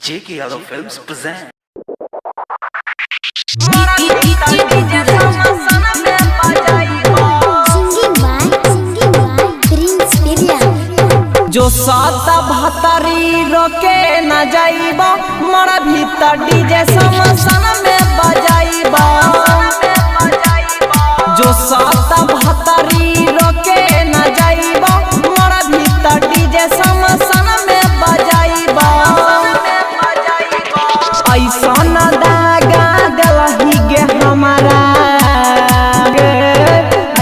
J.K. Yadav Films present. जो सात भतरी रोके न जाइबा मरा भीतर डीजे समसन में बजाइबा। जो सात भतरी रोके न जाइबा मरा भीतर डीजे समसन में बजाइबा। ऐसा न दागा दिलही गे हमारा,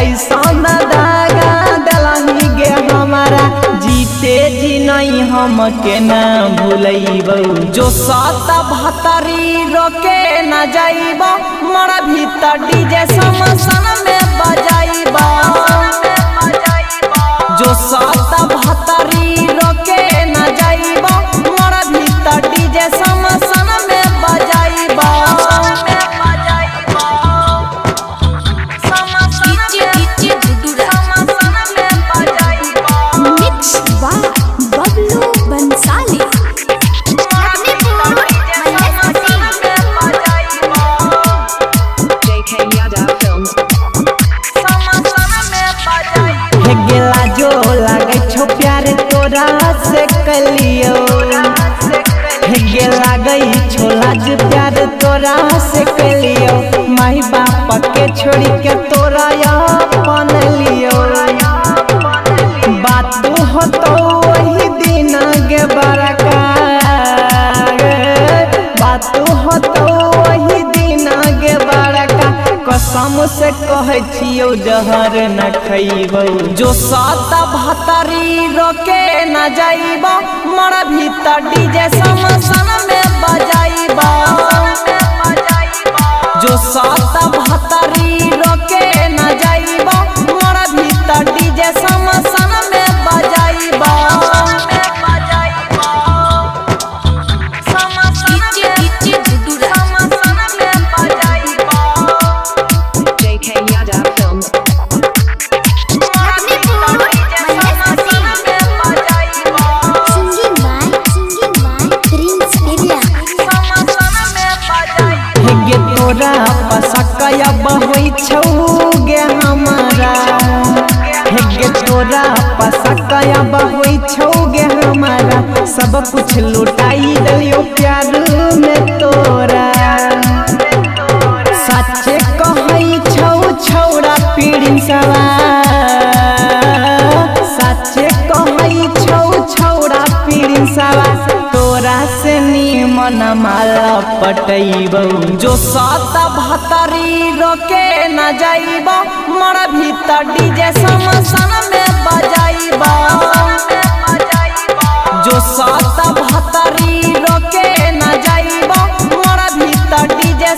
ऐसा न दागा दिलही गे हमारा, जीते जी नहीं हम के न भूलैबो। जो सात भतरी रोके न जाइबा मरा भीतर डीजे समसन में बजाइबा। जो सात भतरी रोके न जाइबा मरा भीतर डीजे समसन में बजाइबा। गेला जो लागे छो प्यार तोरा से कलियो, हे लागे छो लाज प्यार तोरा से कलियो। माई बाप के छोड़ी के तोरा अपन लियो। बात हो तो वही दिन गे बरका, बात हो तो वही दिन गे बरका। कसम से कहे छियो जहर न खइबो। जो सात भतरी रोके न जाइबा मरा भीतर डीजे समसन में बजाइबा। जो सात भतरी रोके न जाइबा मरा भीतर डीजे समसन में बजाइबा। तोरा पसकया बहोई छौ गे हमारा, हे तोरा पसकया बहोई छौ गे हमारा। सब कुछ लुटाई दियो प्यार में तोरा। सच्चे कहई छौ छौड़ा पीड़िन सवा, सच्चे कहई छौ छौड़ा पीड़िन सवा। तोरा से निमन माला पटैबो। जो सात भतरी रोके न जाइबा मरा भीतर डीजे समसन में बजाइबा। जो सात भतरी रोके न जाइबा मरा भीतर डीजे